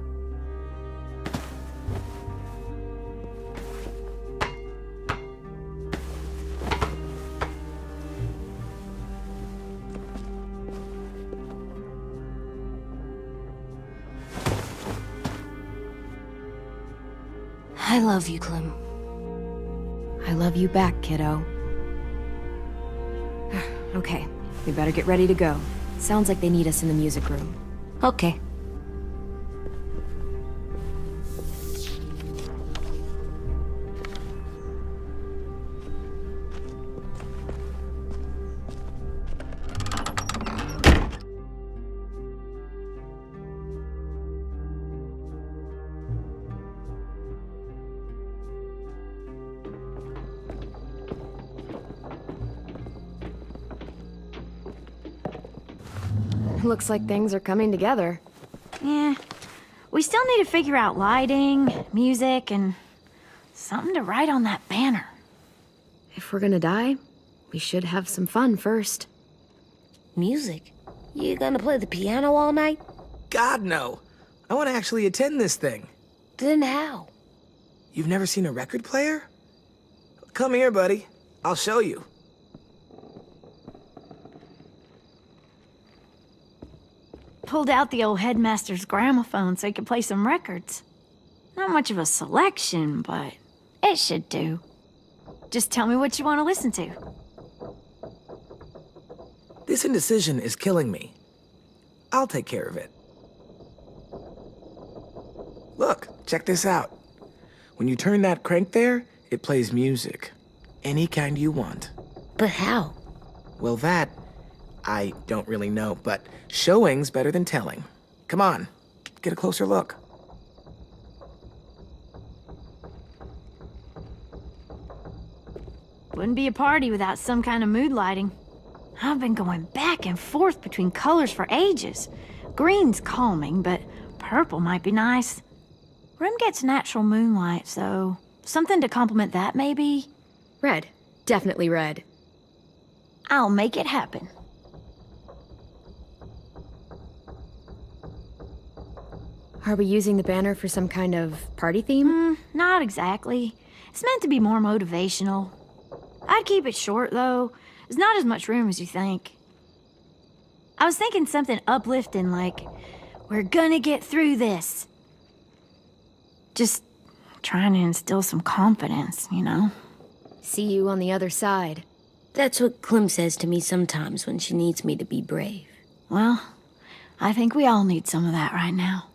I love you, Clem. I love you back, kiddo. Okay, we better get ready to go. Sounds like they need us in the music room. Okay. Looks like things are coming together. Yeah. We still need to figure out lighting, music, and something to write on that banner. If we're gonna die, we should have some fun first. Music? You gonna play the piano all night? God, no. I want to actually attend this thing. Then how? You've never seen a record player? Come here, buddy. I'll show you. Pulled out the old headmaster's gramophone so he could play some records. Not much of a selection, but it should do. Just tell me what you want to listen to. This indecision is killing me. I'll take care of it. Look, check this out. When you turn that crank there, it plays music. Any kind you want. But how? Well, that, I don't really know, but showing's better than telling. Come on, get a closer look. Wouldn't be a party without some kind of mood lighting. I've been going back and forth between colors for ages. Green's calming, but purple might be nice. Room gets natural moonlight, so something to complement that, maybe? Red. Definitely red. I'll make it happen. Are we using the banner for some kind of party theme? Not exactly. It's meant to be more motivational. I'd keep it short, though. There's not as much room as you think. I was thinking something uplifting like, we're gonna get through this. Just trying to instill some confidence, you know? See you on the other side. That's what Clem says to me sometimes when she needs me to be brave. Well, I think we all need some of that right now.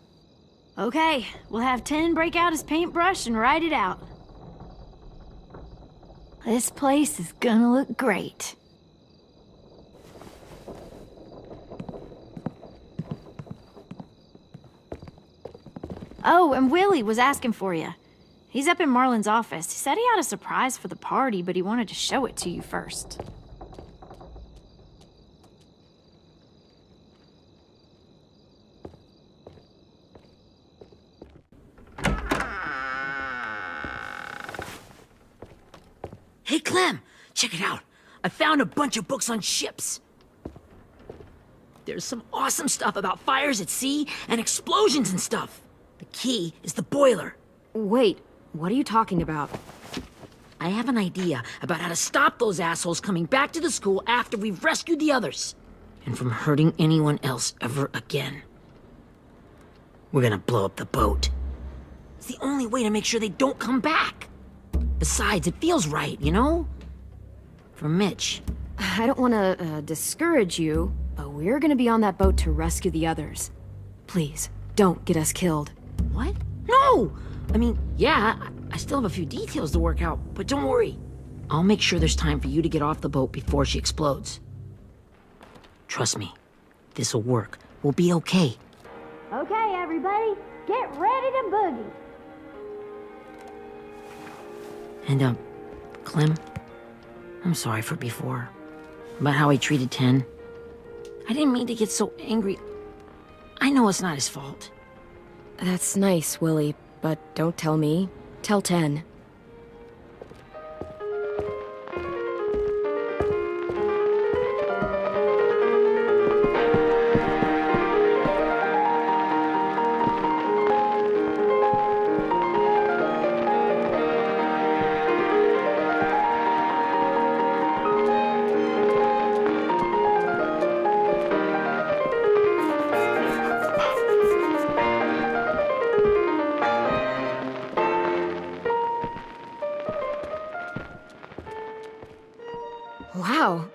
Okay, we'll have 10 break out his paintbrush and write it out. This place is gonna look great. Oh, and Willie was asking for you. He's up in Marlin's office. He said he had a surprise for the party, but he wanted to show it to you first. Hey, Clem, check it out. I found a bunch of books on ships. There's some awesome stuff about fires at sea and explosions and stuff. The key is the boiler. Wait, what are you talking about? I have an idea about how to stop those assholes coming back to the school after we've rescued the others. And from hurting anyone else ever again. We're gonna blow up the boat. It's the only way to make sure they don't come back. Besides, it feels right, you know? For Mitch. I don't want to discourage you, but we're gonna be on that boat to rescue the others. Please, don't get us killed. What? No! I mean, yeah, I still have a few details to work out, but don't worry. I'll make sure there's time for you to get off the boat before she explodes. Trust me, this'll work. We'll be okay. Okay, everybody, get ready to boogie. And, Clem, I'm sorry for before. About how I treated Ten. I didn't mean to get so angry. I know it's not his fault. That's nice, Willie, but don't tell me. Tell 10. Wow,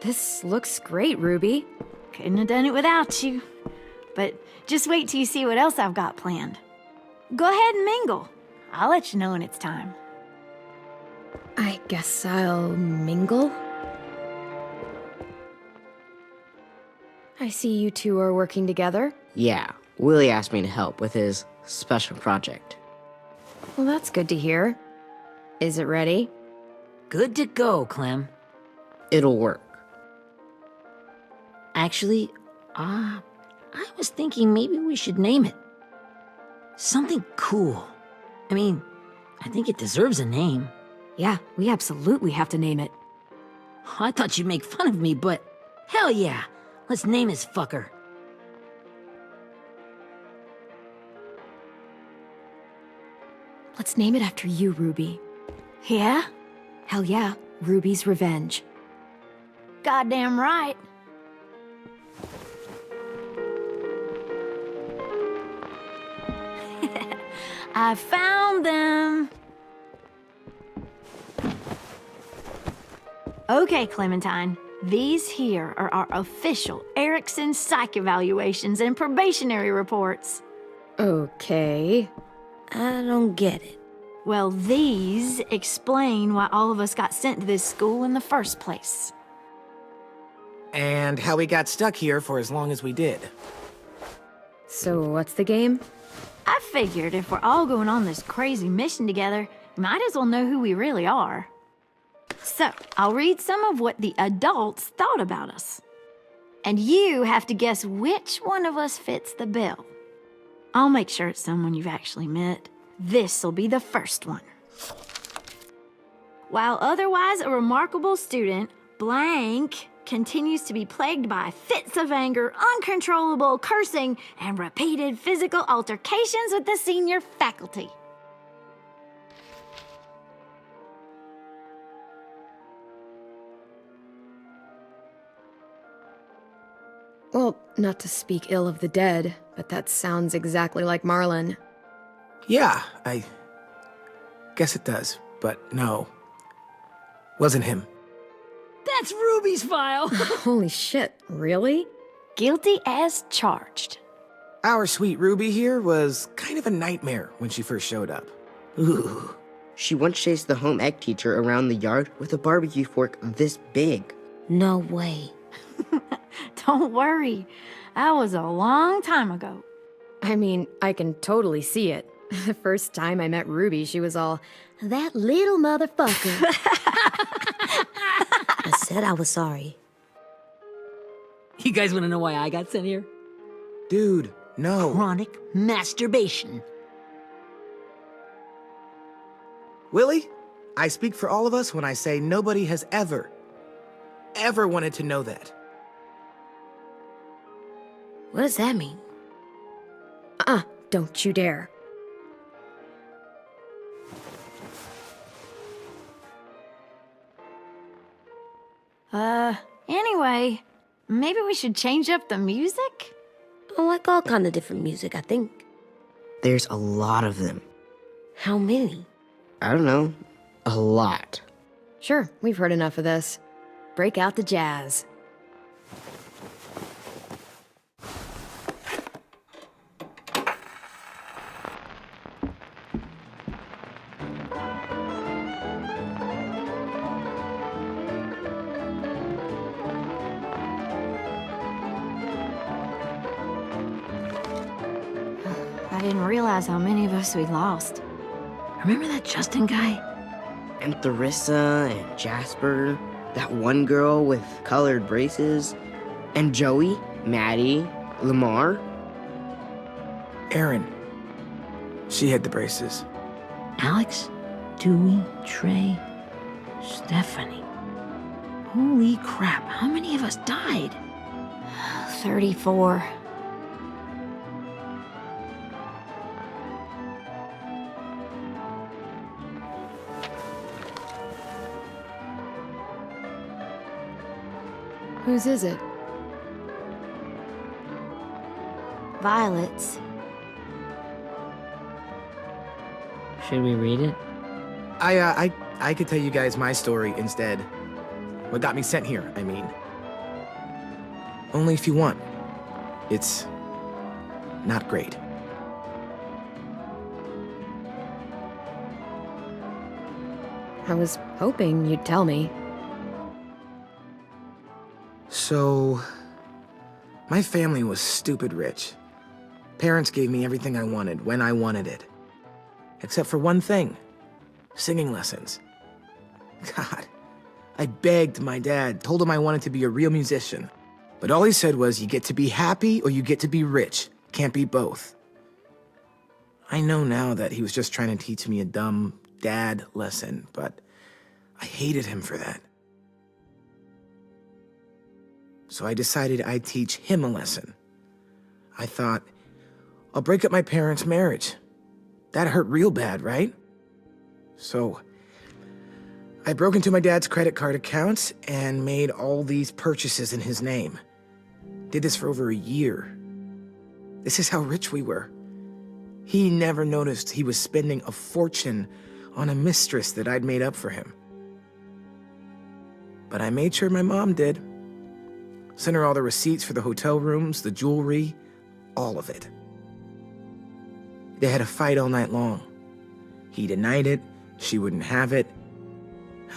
this looks great, Ruby. Couldn't have done it without you. But just wait till you see what else I've got planned. Go ahead and mingle. I'll let you know when it's time. I guess I'll mingle? I see you two are working together. Yeah, Willie asked me to help with his special project. Well, that's good to hear. Is it ready? Good to go, Clem. It'll work. Actually, I was thinking maybe we should name it. Something cool. I mean, I think it deserves a name. Yeah, we absolutely have to name it. I thought you'd make fun of me, but hell yeah. Let's name this fucker. Let's name it after you, Ruby. Yeah? Hell yeah, Ruby's Revenge. Goddamn right. I found them. Okay, Clementine. These here are our official Erickson psych evaluations and probationary reports. Okay. I don't get it. Well, these explain why all of us got sent to this school in the first place. And how we got stuck here for as long as we did. So what's the game? I figured if we're all going on this crazy mission together, we might as well know who we really are. So, I'll read some of what the adults thought about us. And you have to guess which one of us fits the bill. I'll make sure it's someone you've actually met. This'll be the first one. While otherwise a remarkable student, blank continues to be plagued by fits of anger, uncontrollable cursing, and repeated physical altercations with the senior faculty. Well, not to speak ill of the dead, but that sounds exactly like Marlon. Yeah, I guess it does, but no. Wasn't him. That's Ruby's file. Holy shit, really? Guilty as charged. Our sweet Ruby here was kind of a nightmare when she first showed up. Ooh. She once chased the home ec teacher around the yard with a barbecue fork this big. No way. Don't worry. That was a long time ago. I mean, I can totally see it. The first time I met Ruby, she was all, "That little motherfucker." I said I was sorry. You guys want to know why I got sent here? Dude, no. Chronic masturbation. Willie, I speak for all of us when I say nobody has ever wanted to know that. What does that mean? Don't you dare. Anyway, maybe we should change up the music? I like all kind of different music, I think. There's a lot of them. How many? I don't know. A lot. Sure, we've heard enough of this. Break out the jazz. I didn't realize how many of us we'd lost. Remember that Justin guy? And Theresa and Jasper. That one girl with colored braces. And Joey, Maddie, Lamar. Erin. She had the braces. Alex, Dewey, Trey, Stephanie. Holy crap, how many of us died? 34. Whose is it? Violet's. Should we read it? I could tell you guys my story instead. What got me sent here, I mean. Only if you want. It's not great. I was hoping you'd tell me. So, my family was stupid rich. Parents gave me everything I wanted when I wanted it. Except for one thing. Singing lessons. God, I begged my dad, told him I wanted to be a real musician. But all he said was, you get to be happy or you get to be rich. Can't be both. I know now that he was just trying to teach me a dumb dad lesson, but I hated him for that. So I decided I'd teach him a lesson. I thought, I'll break up my parents' marriage. That hurt real bad, right? So I broke into my dad's credit card accounts and made all these purchases in his name. Did this for over a year. This is how rich we were. He never noticed he was spending a fortune on a mistress that I'd made up for him. But I made sure my mom did. Sent her all the receipts for the hotel rooms, the jewelry, all of it. They had a fight all night long. He denied it, she wouldn't have it.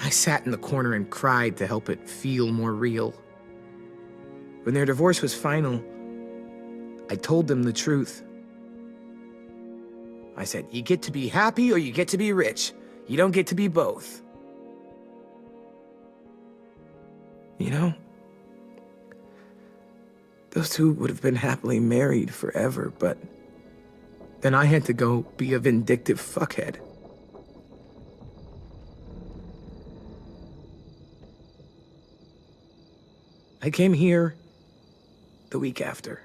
I sat in the corner and cried to help it feel more real. When their divorce was final, I told them the truth. I said, you get to be happy or you get to be rich. You don't get to be both. You know, those two would have been happily married forever, but then I had to go be a vindictive fuckhead. I came here the week after.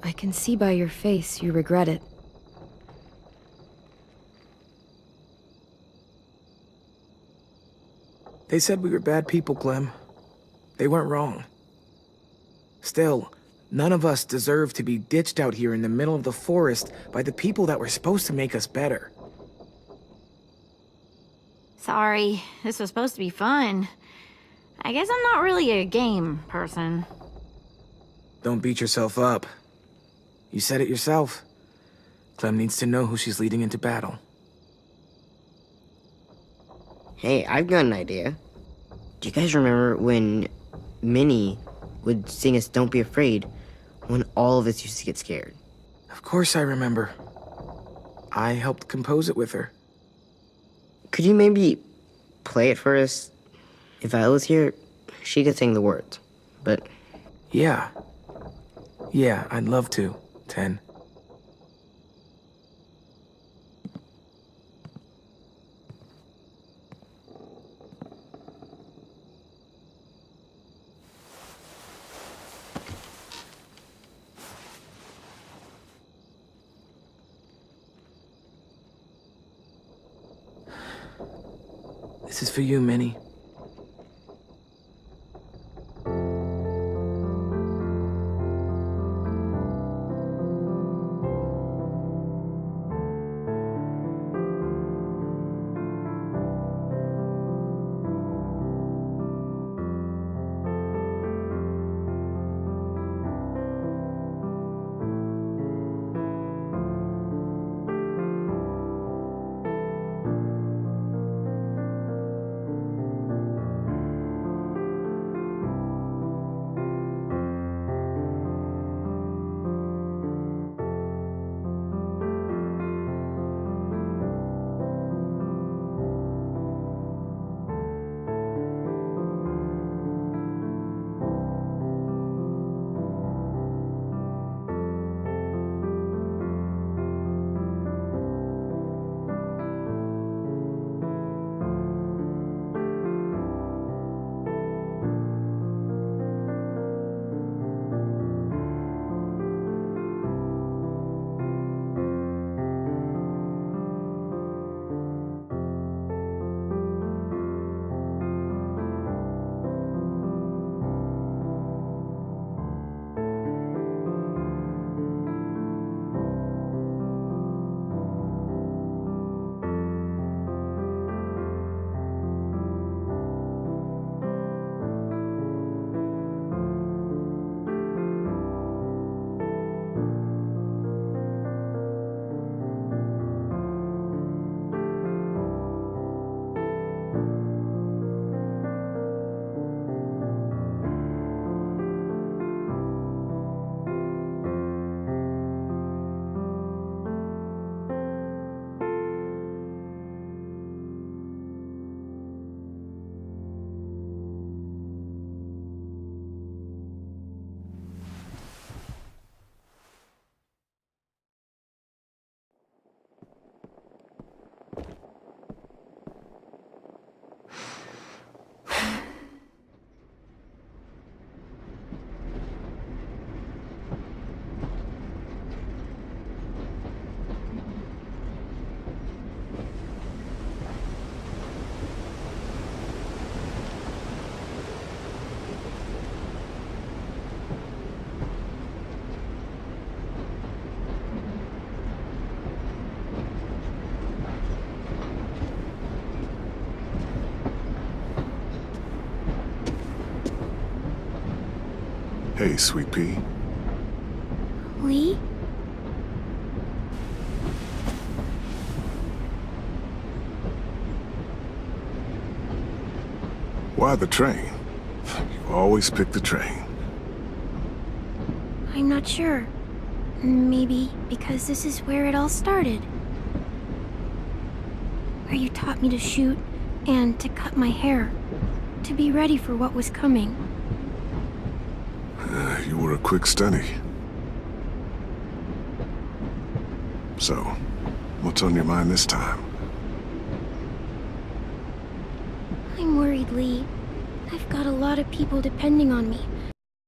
I can see by your face you regret it. They said we were bad people, Clem. They weren't wrong. Still, none of us deserve to be ditched out here in the middle of the forest by the people that were supposed to make us better. Sorry, this was supposed to be fun. I guess I'm not really a game person. Don't beat yourself up. You said it yourself. Clem needs to know who she's leading into battle. Hey, I've got an idea. Do you guys remember when Minnie would sing us Don't Be Afraid when all of us used to get scared? Of course I remember. I helped compose it with her. Could you maybe play it for us? If I was here, she could sing the words, but... Yeah, I'd love to, Ten. This is for you, Minnie. Hey, Sweet Pea. Lee? Why the train? You always pick the train. I'm not sure. Maybe because this is where it all started. Where you taught me to shoot and to cut my hair. To be ready for what was coming. You were a quick study. So, what's on your mind this time? I'm worried, Lee. I've got a lot of people depending on me.